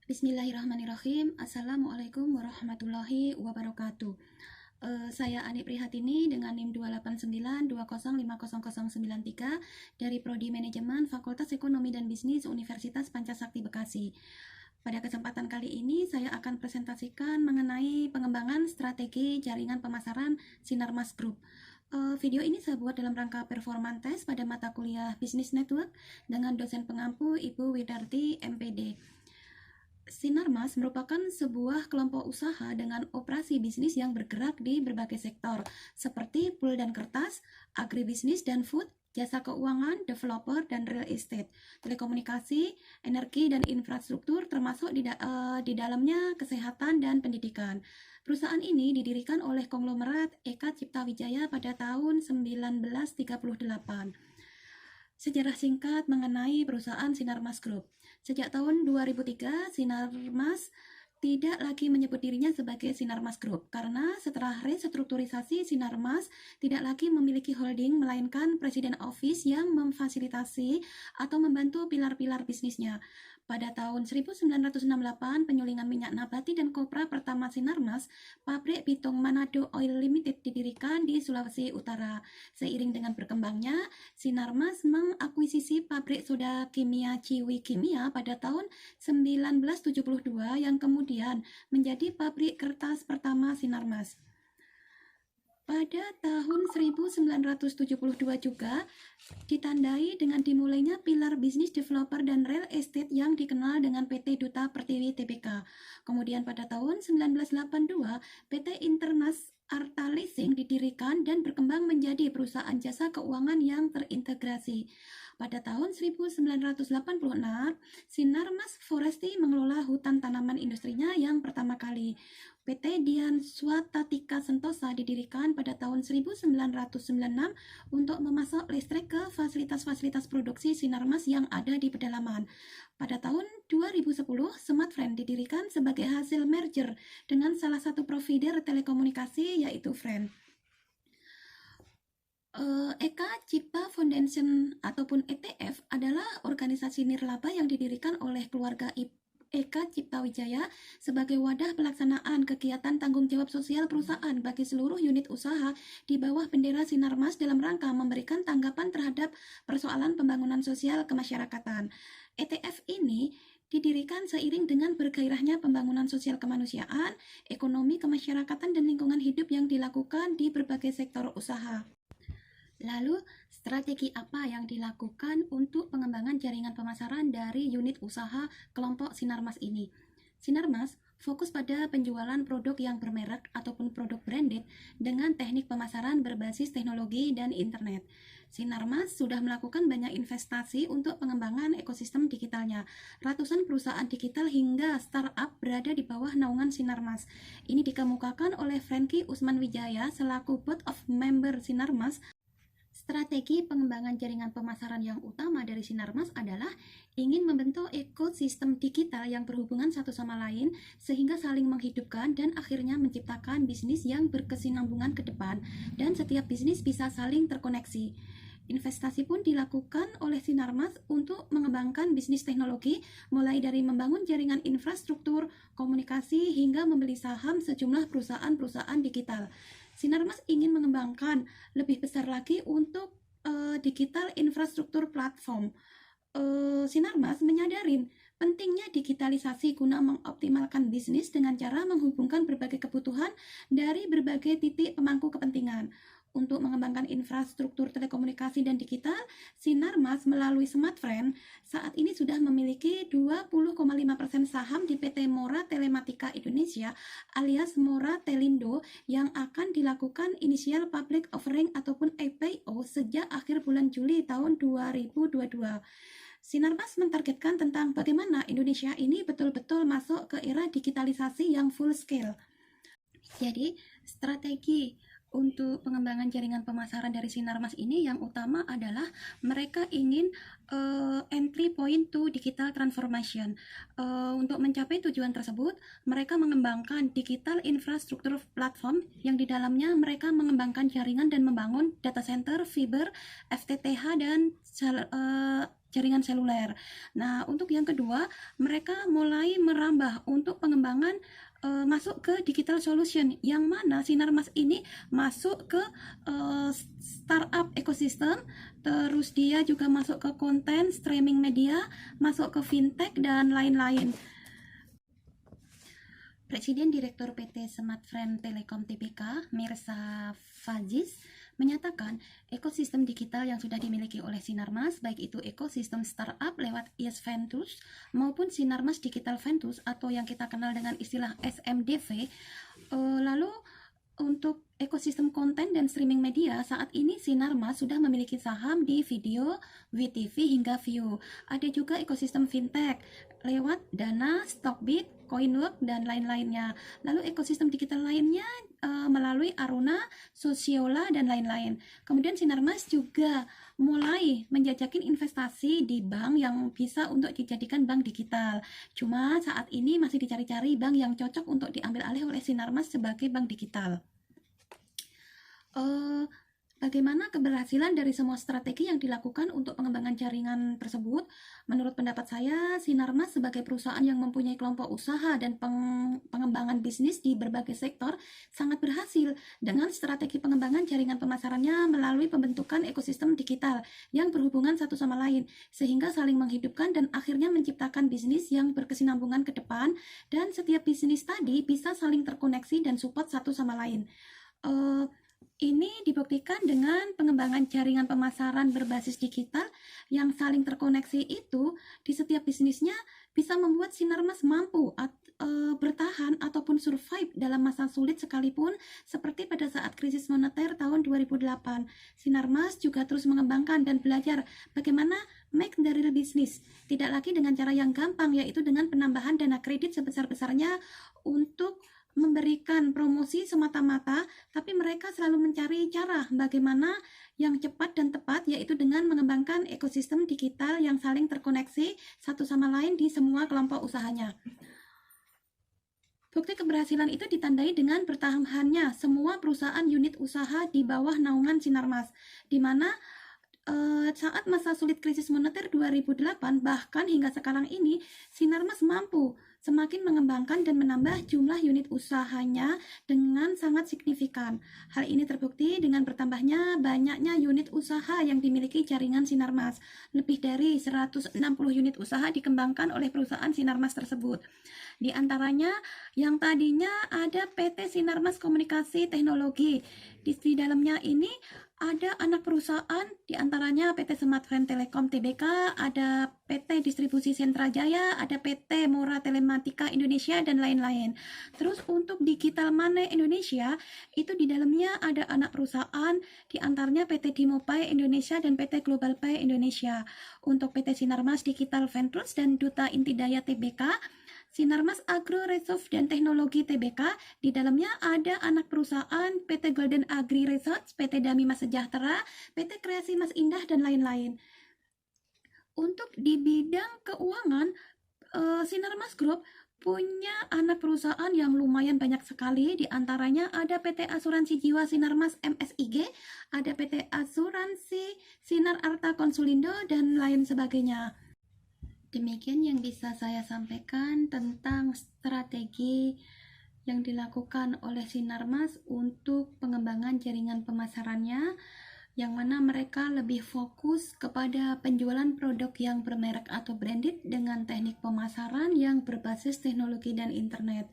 Bismillahirrahmanirrahim. Assalamualaikum warahmatullahi wabarakatuh. Saya Ani Prihatini dengan NIM 28920500093 dari Prodi Manajemen Fakultas Ekonomi dan Bisnis Universitas Pancasakti Bekasi. Pada kesempatan kali ini saya akan presentasikan mengenai pengembangan strategi jaringan pemasaran Sinarmas Group. Video ini saya buat dalam rangka performance test pada mata kuliah Business Network dengan dosen pengampu Ibu Widarti MPD. Sinarmas merupakan sebuah kelompok usaha dengan operasi bisnis yang bergerak di berbagai sektor, seperti pul dan kertas, agribisnis dan food, jasa keuangan, developer, dan real estate, telekomunikasi, energi, dan infrastruktur, termasuk di dalamnya kesehatan dan pendidikan. Perusahaan ini didirikan oleh konglomerat Eka Cipta Wijaya pada tahun 1938. Sejarah singkat mengenai perusahaan Sinarmas Group. Sejak tahun 2003, Sinarmas tidak lagi menyebut dirinya sebagai Sinarmas Group karena setelah restrukturisasi Sinarmas tidak lagi memiliki holding melainkan Presiden Office yang memfasilitasi atau membantu pilar-pilar bisnisnya. Pada tahun 1968, penyulingan minyak nabati dan kopra pertama Sinarmas, pabrik Bitung Manado Oil Limited didirikan di Sulawesi Utara. Seiring dengan berkembangnya, Sinarmas mengakuisisi pabrik soda kimia Ciwi Kimia pada tahun 1972 yang kemudian menjadi pabrik kertas pertama Sinarmas. Pada tahun 1972 juga ditandai dengan dimulainya pilar bisnis developer dan real estate yang dikenal dengan PT Duta Pertiwi Tbk. Kemudian pada tahun 1982, PT Internas Arta Leasing didirikan dan berkembang menjadi perusahaan jasa keuangan yang terintegrasi. Pada tahun 1986, Sinarmas Foresti mengelola hutan tanaman industrinya yang pertama kali. PT Dian Swatatika Sentosa didirikan pada tahun 1996 untuk memasok listrik ke fasilitas-fasilitas produksi Sinarmas yang ada di pedalaman. Pada tahun 2010, Smartfren didirikan sebagai hasil merger dengan salah satu provider telekomunikasi yaitu Fren. Eka Cipta Foundation ataupun ETF adalah organisasi nirlaba yang didirikan oleh keluarga Eka Cipta Wijaya sebagai wadah pelaksanaan kegiatan tanggung jawab sosial perusahaan bagi seluruh unit usaha di bawah bendera Sinarmas dalam rangka memberikan tanggapan terhadap persoalan pembangunan sosial kemasyarakatan. ETF ini didirikan seiring dengan bergairahnya pembangunan sosial kemanusiaan, ekonomi kemasyarakatan, dan lingkungan hidup yang dilakukan di berbagai sektor usaha. Lalu, strategi apa yang dilakukan untuk pengembangan jaringan pemasaran dari unit usaha kelompok Sinarmas ini? Sinarmas fokus pada penjualan produk yang bermerek ataupun produk branded dengan teknik pemasaran berbasis teknologi dan internet. Sinarmas sudah melakukan banyak investasi untuk pengembangan ekosistem digitalnya. Ratusan perusahaan digital hingga startup berada di bawah naungan Sinarmas. Ini dikemukakan oleh Franky Usman Wijaya selaku Board of Member Sinarmas. Strategi pengembangan jaringan pemasaran yang utama dari Sinarmas adalah ingin membentuk ekosistem digital yang berhubungan satu sama lain sehingga saling menghidupkan dan akhirnya menciptakan bisnis yang berkesinambungan ke depan dan setiap bisnis bisa saling terkoneksi. Investasi pun dilakukan oleh Sinarmas untuk mengembangkan bisnis teknologi mulai dari membangun jaringan infrastruktur, komunikasi hingga membeli saham sejumlah perusahaan-perusahaan digital. Sinarmas ingin mengembangkan lebih besar lagi untuk digital infrastruktur platform. Sinarmas menyadari pentingnya digitalisasi guna mengoptimalkan bisnis dengan cara menghubungkan berbagai kebutuhan dari berbagai titik pemangku kepentingan. Untuk mengembangkan infrastruktur telekomunikasi dan digital, Sinarmas melalui Smartfren saat ini sudah memiliki 20,5% saham di PT Mora Telematika Indonesia alias Mora Telindo yang akan dilakukan initial public offering ataupun IPO sejak akhir bulan Juli tahun 2022. Sinarmas mentargetkan tentang bagaimana Indonesia ini betul-betul masuk ke era digitalisasi yang full scale. Jadi, strategi untuk pengembangan jaringan pemasaran dari Sinarmas ini yang utama adalah mereka ingin entry point to digital transformation. Untuk mencapai tujuan tersebut, mereka mengembangkan digital infrastruktur platform yang di dalamnya mereka mengembangkan jaringan dan membangun data center, fiber, FTTH, dan jaringan seluler. Nah, untuk yang kedua, mereka mulai merambah untuk pengembangan masuk ke digital solution, yang mana Sinarmas ini masuk ke startup ekosistem, terus dia juga masuk ke konten streaming media, masuk ke fintech dan lain-lain. Presiden Direktur PT Smartfren Telekom Tbk, Mirsa Fajis, menyatakan ekosistem digital yang sudah dimiliki oleh Sinarmas, baik itu ekosistem startup lewat Yes Ventus maupun Sinarmas Digital Ventus atau yang kita kenal dengan istilah SMDV. Lalu untuk ekosistem konten dan streaming media, saat ini Sinarmas sudah memiliki saham di Video, WeTV hingga View. Ada juga ekosistem fintech lewat Dana, Stockbit, Coinwork, dan lain-lainnya. Lalu ekosistem digital lainnya melalui Aruna, Sosiola, dan lain-lain. Kemudian Sinarmas juga mulai menjajakin investasi di bank yang bisa untuk dijadikan bank digital. Cuma saat ini masih dicari-cari bank yang cocok untuk diambil alih oleh Sinarmas sebagai bank digital. Bagaimana keberhasilan dari semua strategi yang dilakukan untuk pengembangan jaringan tersebut? Menurut pendapat saya, Sinarmas sebagai perusahaan yang mempunyai kelompok usaha dan pengembangan bisnis di berbagai sektor sangat berhasil dengan strategi pengembangan jaringan pemasarannya melalui pembentukan ekosistem digital yang berhubungan satu sama lain, sehingga saling menghidupkan dan akhirnya menciptakan bisnis yang berkesinambungan ke depan, dan setiap bisnis tadi bisa saling terkoneksi dan support satu sama lain. Ini dibuktikan dengan pengembangan jaringan pemasaran berbasis digital yang saling terkoneksi itu di setiap bisnisnya bisa membuat Sinarmas mampu bertahan ataupun survive dalam masa sulit sekalipun, seperti pada saat krisis moneter tahun 2008. Sinarmas juga terus mengembangkan dan belajar bagaimana make the real business, tidak lagi dengan cara yang gampang, yaitu dengan penambahan dana kredit sebesar-besarnya untuk memberikan promosi semata-mata, tapi mereka selalu mencari cara bagaimana yang cepat dan tepat, yaitu dengan mengembangkan ekosistem digital yang saling terkoneksi satu sama lain di semua kelompok usahanya. Bukti keberhasilan itu ditandai dengan bertahannya semua perusahaan unit usaha di bawah naungan Sinarmas, di mana saat masa sulit krisis moneter 2008 bahkan hingga sekarang ini, Sinarmas mampu semakin mengembangkan dan menambah jumlah unit usahanya dengan sangat signifikan. Hal ini terbukti dengan bertambahnya banyaknya unit usaha yang dimiliki jaringan Sinarmas. Lebih dari 160 unit usaha dikembangkan oleh perusahaan Sinarmas tersebut. Di antaranya yang tadinya ada PT Sinarmas Komunikasi Teknologi. Di dalamnya ini ada anak perusahaan, diantaranya PT Smartfren Telekom Tbk, ada PT Distribusi Sentra Jaya, ada PT Mora Telematika Indonesia, dan lain-lain. Terus untuk Digital Money Indonesia, itu di dalamnya ada anak perusahaan, diantaranya PT Dimopay Indonesia dan PT Global Pay Indonesia. Untuk PT Sinarmas Digital Ventures dan Duta Intidaya Tbk, Sinarmas Agro Resource dan Teknologi Tbk, di dalamnya ada anak perusahaan PT Golden Agri Research, PT Damima Sejahtera, PT Kreasi Mas Indah, dan lain-lain. Untuk di bidang keuangan, Sinarmas Group punya anak perusahaan yang lumayan banyak sekali, di antaranya ada PT Asuransi Jiwa Sinarmas MSIG, ada PT Asuransi Sinar Arta Konsulindo, dan lain sebagainya. Demikian yang bisa saya sampaikan tentang strategi yang dilakukan oleh Sinarmas untuk pengembangan jaringan pemasarannya, yang mana mereka lebih fokus kepada penjualan produk yang bermerek atau branded dengan teknik pemasaran yang berbasis teknologi dan internet.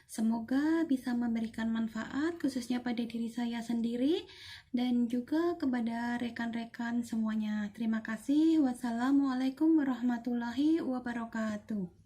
Semoga bisa memberikan manfaat khususnya pada diri saya sendiri dan juga kepada rekan-rekan semuanya. Terima kasih. Wassalamualaikum warahmatullahi wabarakatuh.